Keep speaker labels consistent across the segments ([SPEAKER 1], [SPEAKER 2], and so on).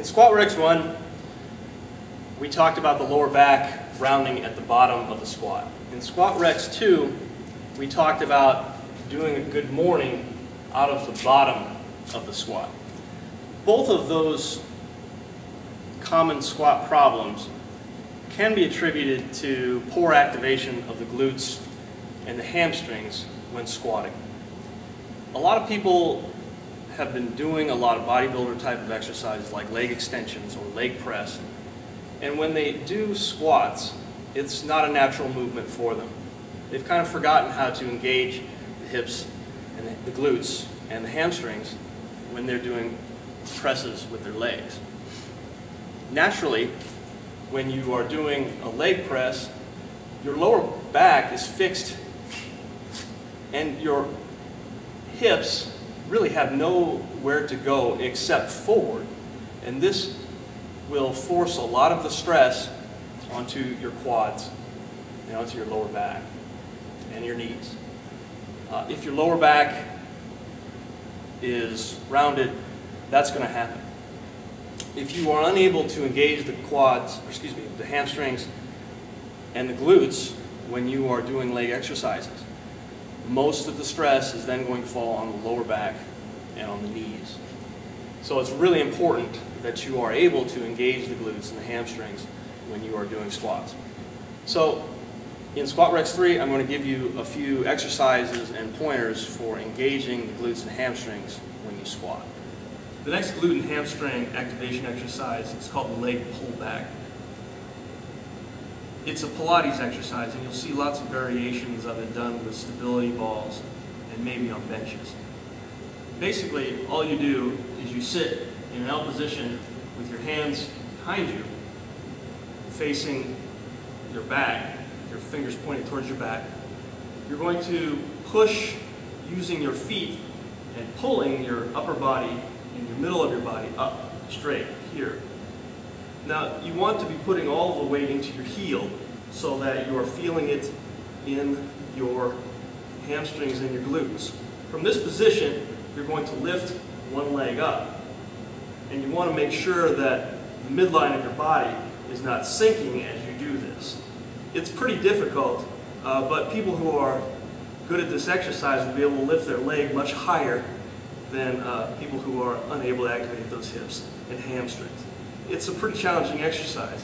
[SPEAKER 1] In Squat Rex 1, we talked about the lower back rounding at the bottom of the squat. In Squat Rex 2, we talked about doing a good morning out of the bottom of the squat. Both of those common squat problems can be attributed to poor activation of the glutes and the hamstrings when squatting. A lot of people have been doing a lot of bodybuilder type of exercises like leg extensions or leg press, and when they do squats, it's not a natural movement for them. They've kind of forgotten how to engage the hips and the glutes and the hamstrings when they're doing presses with their legs. Naturally, when you are doing a leg press, your lower back is fixed and your hips really have nowhere to go except forward. And this will force a lot of the stress onto your quads and onto your lower back and your knees. If your lower back is rounded, that's going to happen. If you are unable to engage the quads, or excuse me, the hamstrings and the glutes when you are doing leg exercises, most of the stress is then going to fall on the lower back and on the knees. So it's really important that you are able to engage the glutes and the hamstrings when you are doing squats. So in Squat Rex 3, I'm going to give you a few exercises and pointers for engaging the glutes and hamstrings when you squat. The next glute and hamstring activation exercise is called the leg pullback. It's a Pilates exercise, and you'll see lots of variations of it done with stability balls and maybe on benches. Basically, all you do is you sit in an L position with your hands behind you, facing your back, your fingers pointing towards your back. You're going to push using your feet and pulling your upper body and your middle of your body up, straight, here. Now, you want to be putting all the weight into your heel so that you are feeling it in your hamstrings and your glutes. From this position, you're going to lift one leg up. And you want to make sure that the midline of your body is not sinking as you do this. It's pretty difficult, but people who are good at this exercise will be able to lift their leg much higher than people who are unable to activate those hips and hamstrings. It's a pretty challenging exercise.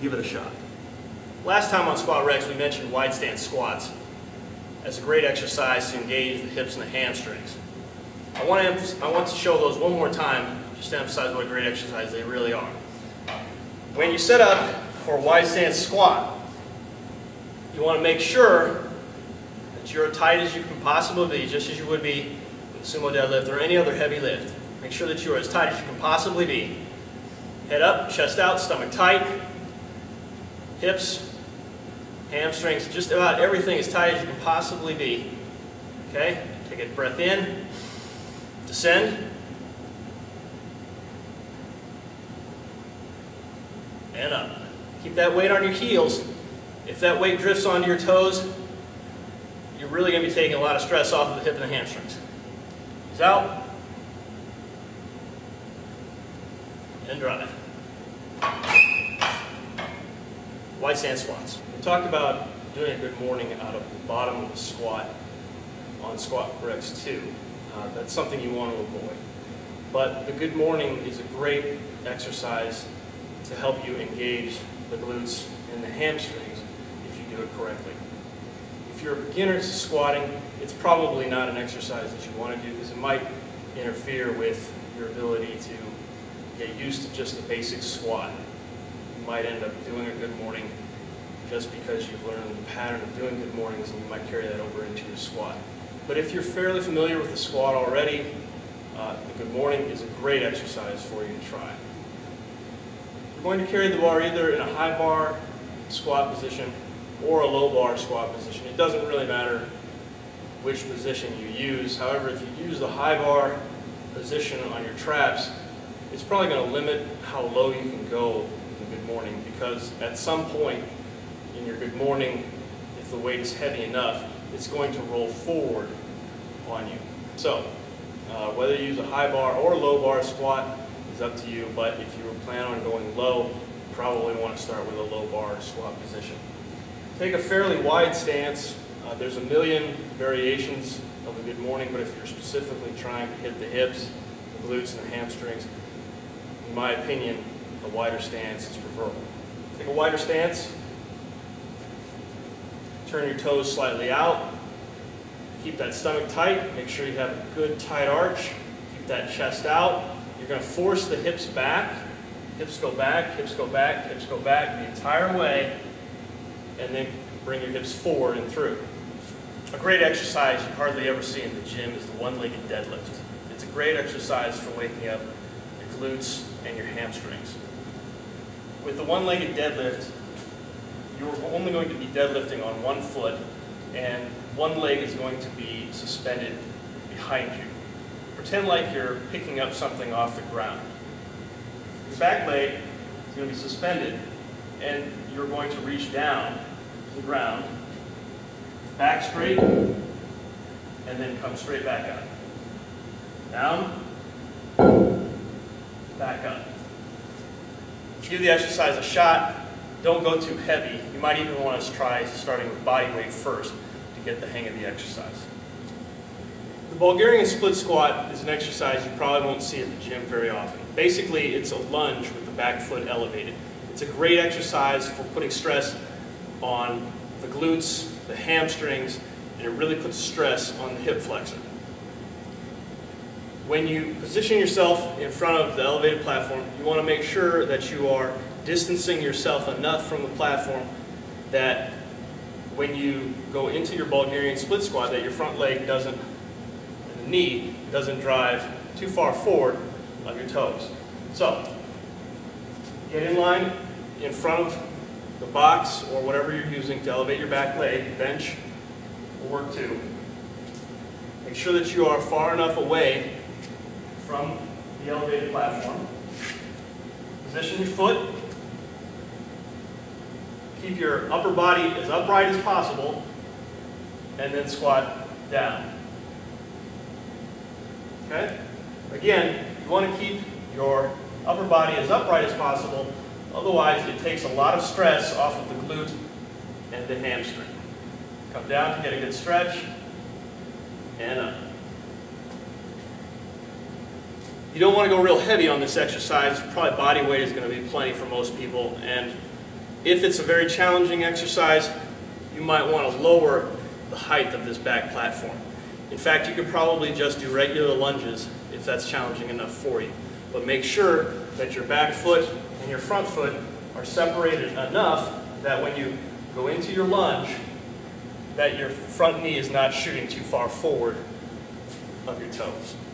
[SPEAKER 1] Give it a shot. Last time on Squat Rex, we mentioned wide stance squats as a great exercise to engage the hips and the hamstrings. I want to show those one more time just to emphasize what a great exercise they really are. When you set up for a wide stance squat, you want to make sure that you're as tight as you can possibly be, just as you would be with a sumo deadlift or any other heavy lift. Make sure that you're as tight as you can possibly be. Head up, chest out, stomach tight, hips, hamstrings, just about everything as tight as you can possibly be. Okay? Take a breath in, descend, and up. Keep that weight on your heels. If that weight drifts onto your toes, you're really going to be taking a lot of stress off of the hip and the hamstrings. Ease out, and drive. Wide stance squats. We talked about doing a good morning out of the bottom of the squat on Squat Rex 2. That's something you want to avoid. But the good morning is a great exercise to help you engage the glutes and the hamstrings if you do it correctly. If you're a beginner to squatting, it's probably not an exercise that you want to do because it might interfere with your ability to get used to just the basic squat. You might end up doing a good morning just because you've learned the pattern of doing good mornings, and you might carry that over into your squat. But if you're fairly familiar with the squat already, the good morning is a great exercise for you to try. You're going to carry the bar either in a high bar squat position or a low bar squat position. It doesn't really matter which position you use. However, if you use the high bar position on your traps, it's probably going to limit how low you can go in the good morning, because at some point in your good morning, if the weight is heavy enough, it's going to roll forward on you. So whether you use a high bar or low bar squat is up to you, but if you were plan on going low, you probably want to start with a low bar squat position. Take a fairly wide stance. There's a million variations of a good morning, but if you're specifically trying to hit the hips, the glutes, and the hamstrings, in my opinion, a wider stance is preferable. Take a wider stance, turn your toes slightly out, keep that stomach tight, make sure you have a good tight arch, keep that chest out. You're going to force the hips back, hips go back, hips go back, hips go back the entire way, and then bring your hips forward and through. A great exercise you hardly ever see in the gym is the one-legged deadlift. It's a great exercise for waking up your glutes and your hamstrings. With the one-legged deadlift, you're only going to be deadlifting on one foot, and one leg is going to be suspended behind you. Pretend like you're picking up something off the ground. Your back leg is going to be suspended, and you're going to reach down to the ground, back straight, and then come straight back up. Down, back up. Give the exercise a shot. Don't go too heavy. You might even want to try starting with body weight first to get the hang of the exercise. The Bulgarian split squat is an exercise you probably won't see at the gym very often. Basically, it's a lunge with the back foot elevated. It's a great exercise for putting stress on the glutes, the hamstrings, and it really puts stress on the hip flexor. When you position yourself in front of the elevated platform, you want to make sure that you are distancing yourself enough from the platform that when you go into your Bulgarian split squat, that your front leg doesn't, and the knee doesn't drive too far forward of your toes. So, get in line in front of the box or whatever you're using to elevate your back leg. Bench will work too. Make sure that you are far enough away from the elevated platform. Position your foot. Keep your upper body as upright as possible, and then squat down. Okay? Again, you want to keep your upper body as upright as possible, otherwise it takes a lot of stress off of the glute and the hamstring. Come down to get a good stretch, and up. You don't want to go real heavy on this exercise. Probably body weight is going to be plenty for most people, and if it's a very challenging exercise, you might want to lower the height of this back platform. In fact, you could probably just do regular lunges if that's challenging enough for you. But make sure that your back foot and your front foot are separated enough that when you go into your lunge, that your front knee is not shooting too far forward of your toes.